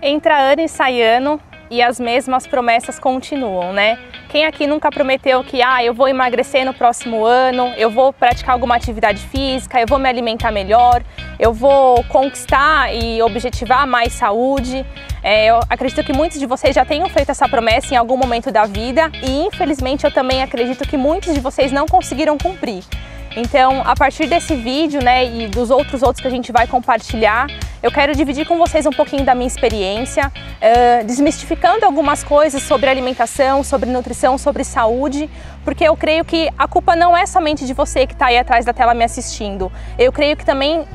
Entra ano e sai ano e as mesmas promessas continuam, né? Quem aqui nunca prometeu que eu vou emagrecer no próximo ano, eu vou praticar alguma atividade física, eu vou me alimentar melhor, eu vou conquistar e objetivar mais saúde? Eu acredito que muitos de vocês já tenham feito essa promessa em algum momento da vida e infelizmente eu também acredito que muitos de vocês não conseguiram cumprir. Então, a partir desse vídeo, e dos outros que a gente vai compartilhar, eu quero dividir com vocês um pouquinho da minha experiência, desmistificando algumas coisas sobre alimentação, sobre nutrição, sobre saúde, porque eu creio que a culpa não é somente de você que está aí atrás da tela me assistindo. Eu creio que também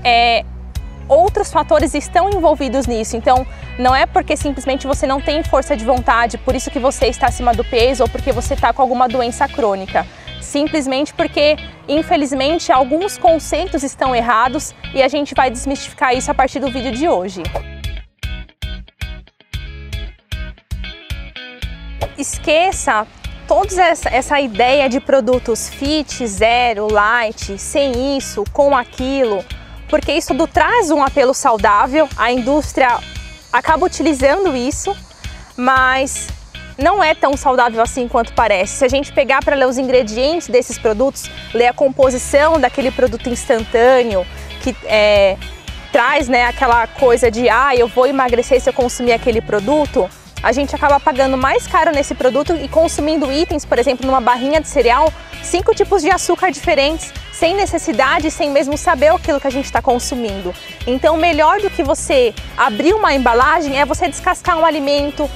outros fatores estão envolvidos nisso, então não é porque simplesmente você não tem força de vontade, por isso que você está acima do peso ou porque você está com alguma doença crônica. Simplesmente porque, infelizmente, alguns conceitos estão errados e a gente vai desmistificar isso a partir do vídeo de hoje. Esqueça toda essa ideia de produtos fit, zero, light, sem isso, com aquilo, porque isso traz um apelo saudável, a indústria acaba utilizando isso, mas não é tão saudável assim quanto parece. Se a gente pegar para ler os ingredientes desses produtos, ler a composição daquele produto instantâneo, que traz aquela coisa de eu vou emagrecer se eu consumir aquele produto, a gente acaba pagando mais caro nesse produto e consumindo itens, por exemplo, numa barrinha de cereal, 5 tipos de açúcar diferentes, sem necessidade, sem mesmo saber aquilo que a gente está consumindo. Então, melhor do que você abrir uma embalagem é você descascar um alimento,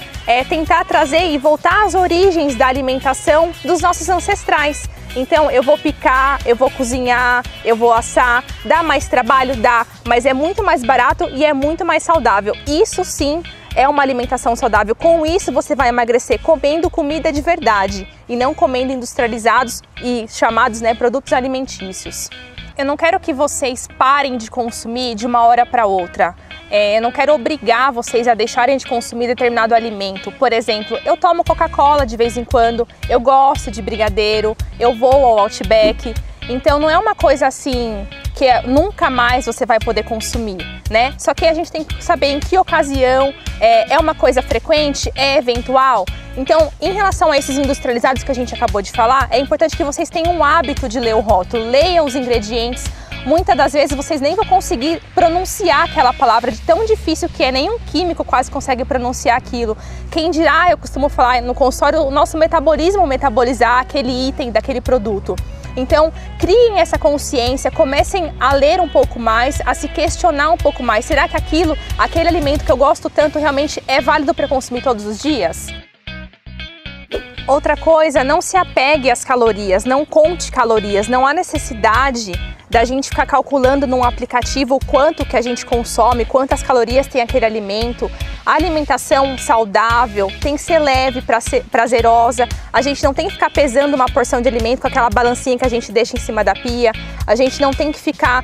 tentar trazer e voltar às origens da alimentação dos nossos ancestrais. Então, eu vou picar, eu vou cozinhar, eu vou assar, dá mais trabalho? Dá, mas é muito mais barato e é muito mais saudável. Isso sim é uma alimentação saudável. Com isso você vai emagrecer comendo comida de verdade e não comendo industrializados e chamados produtos alimentícios. Eu não quero que vocês parem de consumir de uma hora para outra. Eu não quero obrigar vocês a deixarem de consumir determinado alimento. Por exemplo, eu tomo Coca-Cola de vez em quando, eu gosto de brigadeiro, eu vou ao Outback. Então não é uma coisa assim que nunca mais você vai poder consumir, né? Só que a gente tem que saber em que ocasião, é uma coisa frequente, é eventual. Então, em relação a esses industrializados que a gente acabou de falar, é importante que vocês tenham um hábito de ler o rótulo, leiam os ingredientes. Muitas das vezes vocês nem vão conseguir pronunciar aquela palavra de tão difícil que é, nenhum químico quase consegue pronunciar aquilo. Quem dirá, eu costumo falar no consultório, o nosso metabolismo metabolizar aquele item daquele produto. Então, criem essa consciência, comecem a ler um pouco mais, a se questionar um pouco mais. Será que aquele alimento que eu gosto tanto realmente é válido para consumir todos os dias? Outra coisa, não se apegue às calorias, não conte calorias, não há necessidade da gente ficar calculando num aplicativo o quanto que a gente consome, quantas calorias tem aquele alimento. A alimentação saudável tem que ser leve, prazerosa. A gente não tem que ficar pesando uma porção de alimento com aquela balancinha que a gente deixa em cima da pia. A gente não tem que ficar,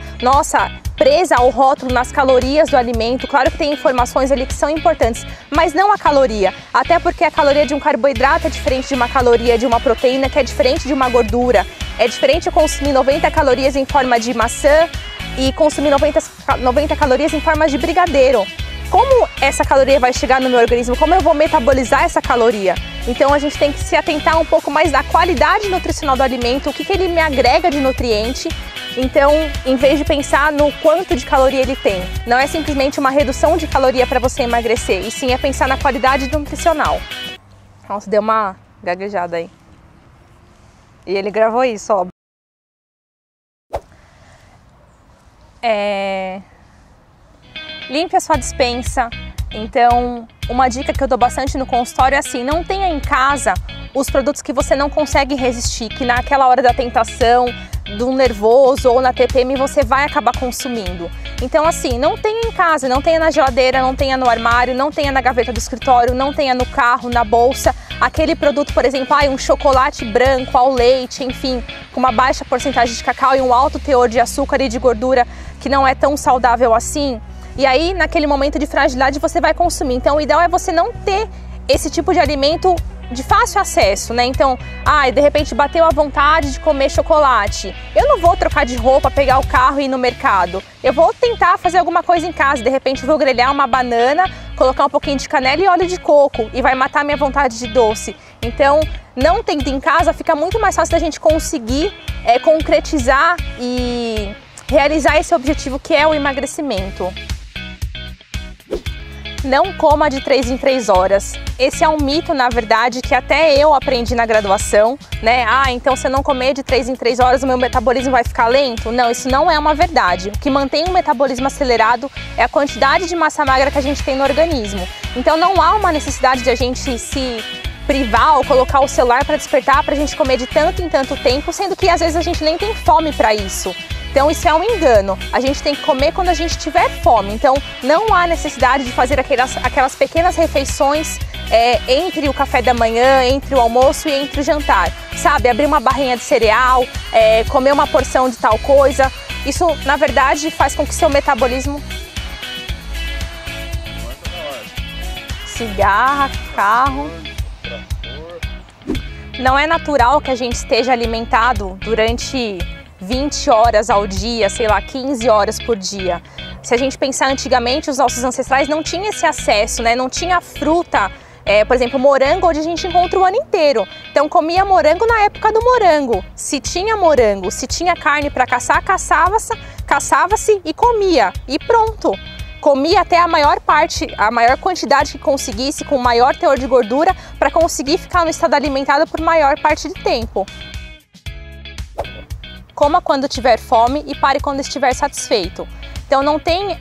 presa ao rótulo nas calorias do alimento. Claro que tem informações ali que são importantes, mas não a caloria. Até porque a caloria de um carboidrato é diferente de uma caloria de uma proteína, que é diferente de uma gordura. É diferente eu consumir 90 calorias em forma de maçã e consumir 90 calorias em forma de brigadeiro. Como essa caloria vai chegar no meu organismo? Como eu vou metabolizar essa caloria? Então a gente tem que se atentar um pouco mais da qualidade nutricional do alimento, o que ele me agrega de nutriente. Então, em vez de pensar no quanto de caloria ele tem, não é simplesmente uma redução de caloria para você emagrecer, e sim é pensar na qualidade nutricional. Nossa, deu uma gaguejada aí. E ele gravou isso, ó. Limpe a sua despensa. Então, uma dica que eu dou bastante no consultório é assim, não tenha em casa os produtos que você não consegue resistir, que naquela hora da tentação, do nervoso ou na TPM você vai acabar consumindo. Então assim, não tenha em casa, não tenha na geladeira, não tenha no armário, não tenha na gaveta do escritório, não tenha no carro, na bolsa. aquele produto, por exemplo, um chocolate branco ao leite, enfim, com uma baixa porcentagem de cacau e um alto teor de açúcar e de gordura que não é tão saudável assim. E aí, naquele momento de fragilidade, você vai consumir. Então, o ideal é você não ter esse tipo de alimento de fácil acesso, né? Então, de repente bateu a vontade de comer chocolate. Eu não vou trocar de roupa, pegar o carro e ir no mercado. Eu vou tentar fazer alguma coisa em casa. De repente, vou grelhar uma banana, colocar um pouquinho de canela e óleo de coco e vai matar minha vontade de doce. Então, não tendo em casa, fica muito mais fácil da gente conseguir concretizar e realizar esse objetivo que é o emagrecimento. Não coma de 3 em 3 horas. Esse é um mito, na verdade, que até eu aprendi na graduação, né? Então se eu não comer de 3 em 3 horas, o meu metabolismo vai ficar lento? Não, isso não é uma verdade. O que mantém o metabolismo acelerado é a quantidade de massa magra que a gente tem no organismo. Então não há uma necessidade de a gente se privar ou colocar o celular para despertar para a gente comer de tanto em tanto tempo, sendo que às vezes a gente nem tem fome para isso. Então isso é um engano, a gente tem que comer quando a gente tiver fome, então não há necessidade de fazer aquelas pequenas refeições entre o café da manhã, entre o almoço e entre o jantar, sabe? Abrir uma barrinha de cereal, comer uma porção de tal coisa, isso na verdade faz com que seu metabolismo... Cigarra, carro... Não é natural que a gente esteja alimentado durante 20 horas ao dia, sei lá, 15 horas por dia. Se a gente pensar antigamente, os nossos ancestrais não tinham esse acesso, né? Não tinha fruta, por exemplo, morango, onde a gente encontra o ano inteiro. Então comia morango na época do morango. Se tinha morango, se tinha carne para caçar, caçava-se e comia. E pronto. Comia até a maior quantidade que conseguisse, com maior teor de gordura, para conseguir ficar no estado alimentado por maior parte do tempo. Coma quando tiver fome e pare quando estiver satisfeito. Então não tem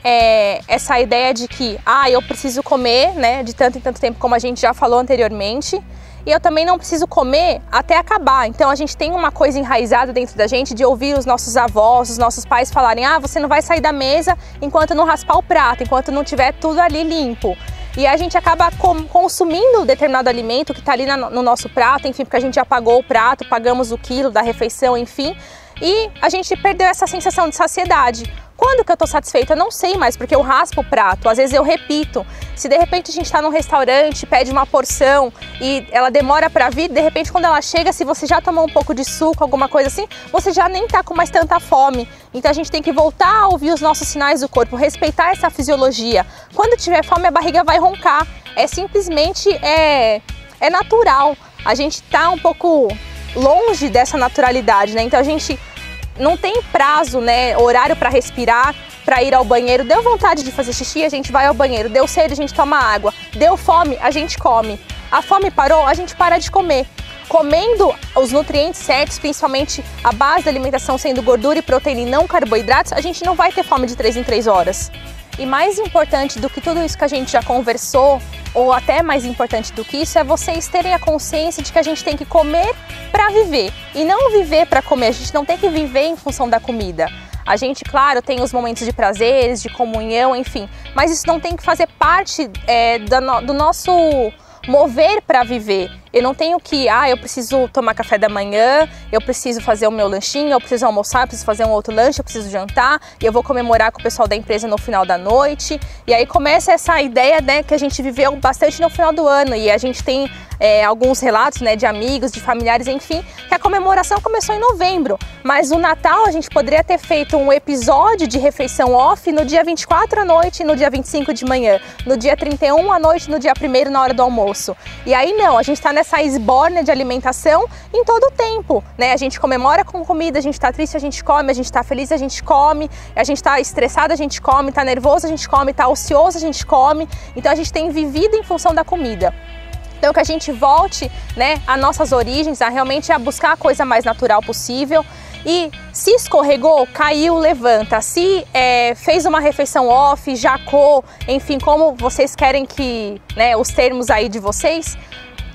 essa ideia de que eu preciso comer, né, de tanto em tanto tempo, como a gente já falou anteriormente, e eu também não preciso comer até acabar. Então a gente tem uma coisa enraizada dentro da gente de ouvir os nossos avós, os nossos pais falarem: você não vai sair da mesa enquanto não raspar o prato, enquanto não tiver tudo ali limpo. E a gente acaba consumindo determinado alimento que está ali no nosso prato, enfim, porque a gente já pagou o prato, pagamos o quilo da refeição, enfim, e a gente perdeu essa sensação de saciedade. Quando que eu tô satisfeita? Eu não sei mais, porque eu raspo o prato, às vezes eu repito. Se de repente a gente está num restaurante, pede uma porção e ela demora para vir, de repente quando ela chega, se você já tomou um pouco de suco, alguma coisa assim, você já nem tá com mais tanta fome. Então a gente tem que voltar a ouvir os nossos sinais do corpo, respeitar essa fisiologia. Quando tiver fome, a barriga vai roncar. É simplesmente, natural. A gente tá um pouco longe dessa naturalidade, né? Então a gente não tem prazo, né, horário para respirar, para ir ao banheiro. Deu vontade de fazer xixi, a gente vai ao banheiro. Deu sede, a gente toma água. Deu fome, a gente come. A fome parou, a gente para de comer. Comendo os nutrientes certos, principalmente a base da alimentação sendo gordura e proteína e não carboidratos, a gente não vai ter fome de 3 em 3 horas. E mais importante do que tudo isso que a gente já conversou, ou até mais importante do que isso, é vocês terem a consciência de que a gente tem que comer para viver e não viver para comer. A gente não tem que viver em função da comida. A gente, claro, tem os momentos de prazeres, de comunhão, enfim, mas isso não tem que fazer parte do nosso mover para viver. Eu não tenho que, eu preciso tomar café da manhã, eu preciso fazer o meu lanchinho, eu preciso almoçar, eu preciso fazer um outro lanche, eu preciso jantar, e eu vou comemorar com o pessoal da empresa no final da noite. E aí começa essa ideia, né, que a gente viveu bastante no final do ano, e a gente tem alguns relatos, né, de amigos, de familiares, enfim, que a comemoração começou em novembro. Mas o Natal a gente poderia ter feito um episódio de refeição off no dia 24 à noite e no dia 25 de manhã, no dia 31 à noite e no dia 1º na hora do almoço. E aí não, a gente está nessa esbórnia de alimentação em todo o tempo, né? A gente comemora com comida, a gente está triste, a gente come, a gente está feliz, a gente come, a gente está estressado, a gente come, está nervoso, a gente come, está ocioso, a gente come. Então a gente tem vivido em função da comida. Então que a gente volte, né, às nossas origens, a realmente buscar a coisa mais natural possível. E se escorregou, caiu, levanta. Se fez uma refeição off, jacou, enfim, como vocês querem que, né, os termos aí de vocês,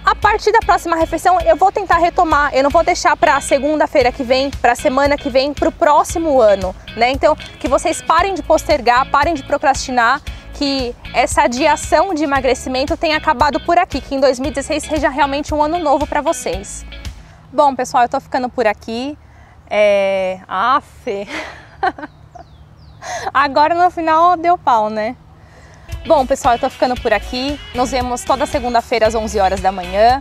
a partir da próxima refeição eu vou tentar retomar. Eu não vou deixar para segunda-feira que vem, para a semana que vem, para o próximo ano, né? Então que vocês parem de postergar, parem de procrastinar, que essa adiação de emagrecimento tenha acabado por aqui, que em 2016 seja realmente um ano novo para vocês. Bom, pessoal, eu tô ficando por aqui. Agora no final deu pau, né? Bom, pessoal, eu tô ficando por aqui. Nos vemos toda segunda-feira às 11 horas da manhã.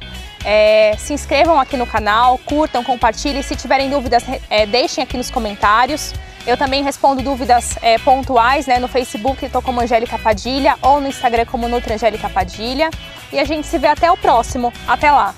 Se inscrevam aqui no canal, curtam, compartilhem. Se tiverem dúvidas, deixem aqui nos comentários. Eu também respondo dúvidas pontuais, né? No Facebook estou como Angélica Padilha ou no Instagram como Nutri Angélica Padilha. E a gente se vê até o próximo. Até lá!